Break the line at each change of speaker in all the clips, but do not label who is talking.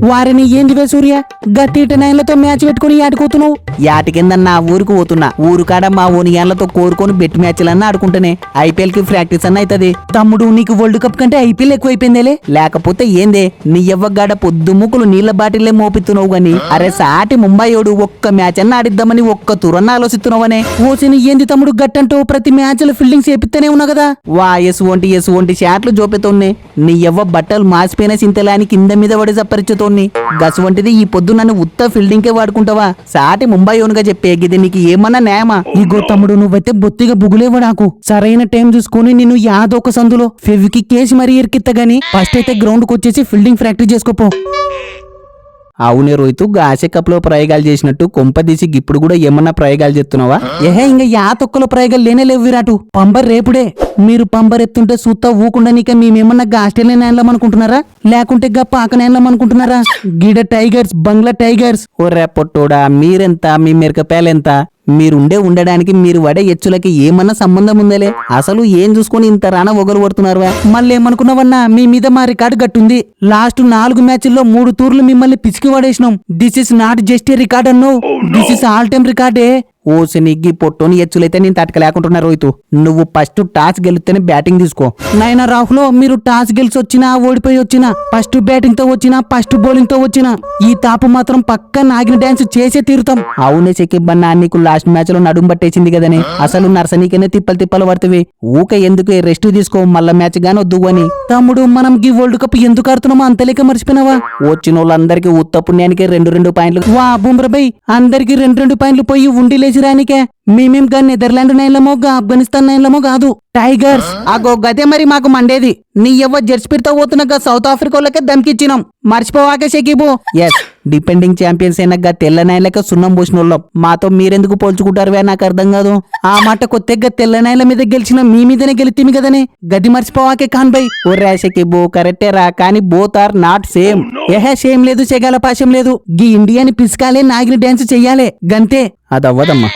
వారిని ఏందివే సూర్య గట్టిట నైన్లతో మ్యాచ్ పెట్టుకుని ఆడుకోతున్నావు? యాటి కింద నా ఊరికి పోతున్నా. ఊరు కాడ మా ఓనియాన్లతో కోరుకొని బెట్ మ్యాచ్లన్నా ఆడుకుంటేనే ఐపీఎల్ కి ప్రాక్టీస్ అన్న అవుతుంది. తమ్ముడు నీకు వరల్డ్ కప్ కంటే ఐపీఎల్ ఎక్కువైపోయిందేలే. లేకపోతే ఏందే నీ ఎవ్వగాడ పొద్దు ముక్కులు నీళ్ల బాటిల్లే మోపిస్తున్నావు గాని అరే సాటి ముంబైయోడు ఒక్క మ్యాచ్ అన్న ఆడిద్దామని ఒక్క తురన్న ఆలోచిస్తున్నావనే. ఓసిని ఏంది తమ్ముడు గట్టంటూ ప్రతి మ్యాచ్ లో ఫీల్డింగ్ చేపిస్తేనే ఉన్నా కదా. వా ఎసువంటి షాట్లు చూపెతోన్నే నీ ఎవ్వ బట్టలు మాసిపోయిన సింతలాని కింద మీద పడి చప్పరిచ్చుతోన్ని. గసువంటిది ఈ పొద్దు నన్ను ఉత్త ఫీల్డింగ్ కే వాడుకుంటావా? సాటి ముంబైయోనుగా చెప్పే గిది నీకు ఏమన్నా న్యాయమా? ఇగో తమ్ముడు నువ్వైతే బొత్తిగా బుగులేవా నాకు. సరైన టైం చూసుకుని నిన్ను యాదొక సందులో ఫెవికి కేసి మరీ ఇరికిత్తగాని ఫస్ట్ అయితే గ్రౌండ్ కు వచ్చేసి ఫీల్డింగ్ ప్రాక్టీస్ చేసుకోపో. అవునే రోహితు ఆసియా కప్ లో ప్రయోగాలు చేసినట్టు కొంపదీసి ఇప్పుడు కూడా ఏమన్నా ప్రయోగాలు చేస్తున్నావా? ఏహే ఇంకా యా తొక్కలో ప్రయోగాలు లేనేలేవు విరాటు. పంబర్ రేపుడే. మీరు పంబర్ ఎత్తుంటే సూత్తా ఊకుండా నీక మేమేమన్నా ఆస్ట్రేలియా నేనలామనుకుంటున్నారా లేకుంటే పాక నేనలామనుకుంటున్నారా? గిడ టైగర్స్ బంగ్లా టైగర్స్. ఓ రేపొట్టోడా మీరెంత మీ మిరకపేలెంత? మీరుండే ఉండడానికి మీరు వడే ఎచ్చులకి ఏమన్నా సంబంధం ఉందలే. అసలు ఏం చూసుకుని ఇంత రానా ఒగలు పడుతున్నారు? మళ్ళీ ఏమనుకున్నావన్నా మీ మీద మా రికార్డు గట్టుంది. లాస్ట్ 4 మ్యాచ్ల్లో 3 తూర్లు మిమ్మల్ని పిసికి పడేసినాం. This is not just a record అన్నో, దిస్ ఇస్ ఆల్ టైమ్ రికార్డే. ఓసి నిగ్గి పొట్టోని ఎచ్చులైతే నేను తట్టకలేకుంటున్నా రోహితు. నువ్వు ఫస్ట్ టాస్ గెలిస్తేనే బ్యాటింగ్ తీసుకో. నైనా రాహుల్ మీరు టాస్ గెలిచి వచ్చినా ఓడిపోయి వచ్చినా ఫస్ట్ బ్యాటింగ్ తో వచ్చినా ఫస్ట్ బౌలింగ్ తో వచ్చినా ఈ తాపు మాత్రం పక్క నాగిన డాన్స్ చేసే తీరుతాం. అవునే సెకిబ్ అన్న నీకు లాస్ట్ మ్యాచ్ లో నడుం పట్టేసింది కదనే. అసలు నర్సనీకనే తిప్పలు పడుతుంది. ఊక ఎందుకు రెస్ట్ తీసుకో మళ్ళా మ్యాచ్ గాని వద్దు అని. తమ్ముడు మనం ఈ వరల్డ్ కప్ ఎందుకు ఆడుతున్నామో అంతలేక మర్చిపోయినావా? వచ్చిన వాళ్ళందరికీ ఉత్త పుణ్యానికి 2 పాయింట్లు. వా బుమ్రబై అందరికి 2 పాయింట్లు పోయి ఉండి రానికే. మేమేం గా నెదర్లాండ్ నైన్లమో ఆఫ్ఘనిస్తాన్ నైన్లమో కాదు, టైగర్స్. అగో గదే మరి మాకు మండేది. నీ ఎవ్వ జెర్స్పిర్తో పోతున్నగా సౌత్ ఆఫ్రికాలకే దమ్కిచ్చినాం. మర్చిపోవాకే షకీబు. ఎస్ డిపెండింగ్ ఛాంపియన్స్ అయినగా తెల్ల నైన్లకే సున్నం పోసినోళ్ళం. మాతో మీరెందుకు పోల్చుకుంటారువే నాకు అర్థం కాదు. ఆ మాట కొత్తగా తెల్ల నైన్ల మీద గెలిచిన మీ మీదనే గెలితీమి కదనే. గది మర్చిపోవాకే ఖాన్ బై. ఓర్రా షకీబు కరెక్టేరా కానీ బోత్ ఆర్ నాట్ సేమ్. ఏహే సేమ్ లేదు చెగాల పాశం లేదు. గీ ఇండియాని పిసుకాలే నాగిని డాన్స్ చెయ్యాలే గంతే. అదవ్వదమ్మా.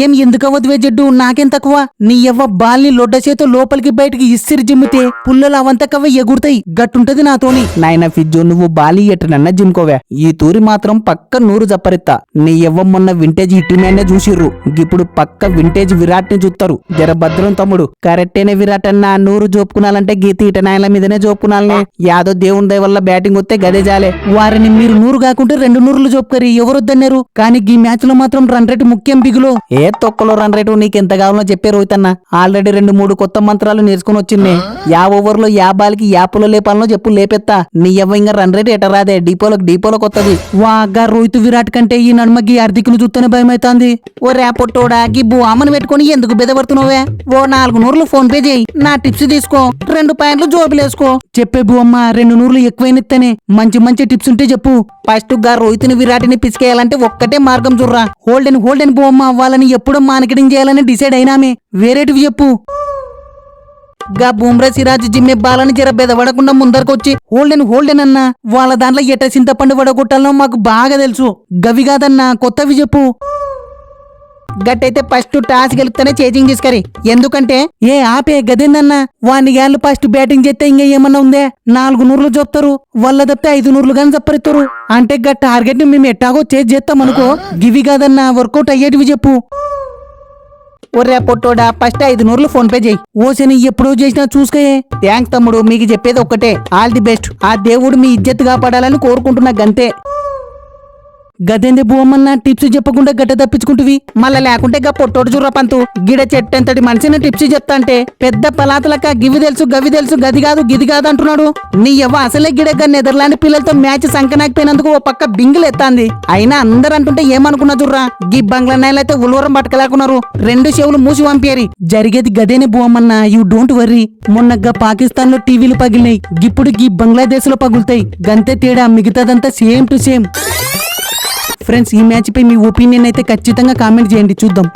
ఏం ఎందుకవ్వదువే జడ్డు నాకేం తక్కువ? నీ ఎవ్వ బాల్ని లొడ్డ చేతో లోపలికి బయటికి ఇస్సిరి జిమ్మితే పుల్లలు అవంతకవ్వ ఎగురుతాయి గట్టుంటది నాతోని. నాయన ఫిజ్జు నువ్వు బాలి ఎట్టనన్నా జిమ్కోవా. ఈ తూరి మాత్రం పక్క 100 జప్పరెత్తా. నీ ఎవ్వ మొన్న వింటేజ్ హిట్ మ్యాన్ చూసిర్రు, ఇప్పుడు పక్క వింటేజ్ విరాట్ ని చూస్తారు. జర భద్రం తమ్ముడు కరెక్టేనే విరాట్ అన్న 100 జోపుకునాలంటే గీత ఇటనాయల మీదనే జోపుకునాలనే. యాదో దేవుని దయ వల్ల బ్యాటింగ్ వస్తే గదే జాలే. వారిని మీరు 100 కాకుంటే 2 100లు జోపుకరి ఎవరొద్దన్నారు. కానీ ఈ మ్యాచ్ లో మాత్రం రన్ రేటు ముఖ్యం బిగులో. ఏ తొక్కలో రన్ రేటు నీకెంత కావాలో చెప్పే రోహితన్న. ఆల్రెడీ 2-3 కొత్త మంత్రాలు నేర్చుకుని వచ్చింది. 50 ఓవర్లో 50 బాల్కి 50 లేపాలనో చెప్పు లేపెత్తా. నీ ఎవ్వ ఇంకా రన్ రేటు ఎట రాదే డీపోలో కొత్తది. వాగా రోహిత్ విరాట్ కంటే ఈ నడుమకి హార్దిక్ ను చూస్తేనే భయమైతాంది. ఓ రేపొట్టోడా గిబ్బు అమ్మను పెట్టుకుని ఎందుకు బెదపడుతున్నావే? ఓ 4 100లు ఫోన్ పే చేయి, నా టిప్స్ తీసుకో, 2 పాయింట్లు జోబులేసుకో. చెప్పే బు అమ్మ 2 100లు ఎక్కువైనెత్తనే. మంచి టిప్స్ ఉంటే చెప్పు. ఫస్ట్ గా రోహిత్ ని విరాట్ ని పిసికేయాలంటే ఒక్కటే మార్గం చూర్రా. హోల్డెన్ బు అమ్మ వాళ్ళని ఎప్పుడో మార్కెటింగ్ చేయాలని డిసైడ్ అయినామే. వేరేటివి చెప్పు. గా బూమ్రా సిరాజ్ జిమ్మె బాలని జర బెదవడకుండా ముందరకొచ్చి హోల్డెన్ అన్నా. వాళ్ళ దాంట్లో ఎట చింతపండు వడగొట్టాలనో మాకు బాగా తెలుసు. గవి కాదన్నా కొత్తవి చెప్పు. గట్టయితే ఫస్ట్ టాస్ గెలుపుతానే చేజింగ్ తీసుకరి. ఎందుకంటే ఏ ఆపే గదేందన్నా వాని గాళ్ళు ఫస్ట్ బ్యాటింగ్ చేస్తే ఇంకా ఏమన్నా ఉందే? 4 100లు చెప్తారు, వాళ్ళ తప్పితే 5 100లు గాని చెప్పరిస్తారు. అంటే గా టార్గెట్ ని మేము ఎట్టాగో చేజ్ చేస్తాం అనుకో. గివి కాదన్నా వర్కౌట్ అయ్యేటివి చెప్పు. ఒర్రే పొట్టోడా ఫస్ట్ 5 100లు ఫోన్ పే చేయి. ఓసని ఎప్పుడో చేసినా చూసుకోయే. థ్యాంక్స్ తమ్ముడు, మీకు చెప్పేది ఒక్కటే, ఆల్ ది బెస్ట్. ఆ దేవుడు మీ ఇజ్జత్ కాపాడాలని కోరుకుంటున్నా గంతే. గదేంది బొమ్మన్నా టిప్స్ చెప్పకుండా గడ్డ తప్పించుకుంటువి? మళ్ళా లేకుంటే గా పొట్టోడు చూర్ర పంతు గిడ చెట్టంతటి మనిషిని టిప్స్ చెప్తా అంటే పెద్ద పలాతలక గవి తెలుసు గది కాదు గిది కాదు అంటున్నాడు. నీ ఎవ్వ అసలే గిడగా నెదర్లాండ్ పిల్లలతో మ్యాచ్ సంకనాకపోయినందుకు ఓ పక్క బింగిల్ ఎత్తాంది. అయినా అందరు అంటుంటే ఏమనుకున్నా చూర్రా. గీ బంగ్లా నాయలైతే ఉల్వరం పట్టకలేకున్నారు. 2 చెవులు మూసి పంపేరి. జరిగేది గదేనే బొమ్మన్నా, యూ డోంట్ వర్రీ. మొన్నగా పాకిస్తాన్ లో టీవీలు పగిలినాయి, ఇప్పుడు గీ బంగ్లాదేశ్ లో పగులుతాయి గంతే తేడా. మిగతాదంతా సేమ్ టు సేమ్. ఫ్రెండ్స్ ఈ మ్యాచ్ పై మీ ఒపీనియన్ అయితే ఖచ్చితంగా కామెంట్ చేయండి చూద్దాం.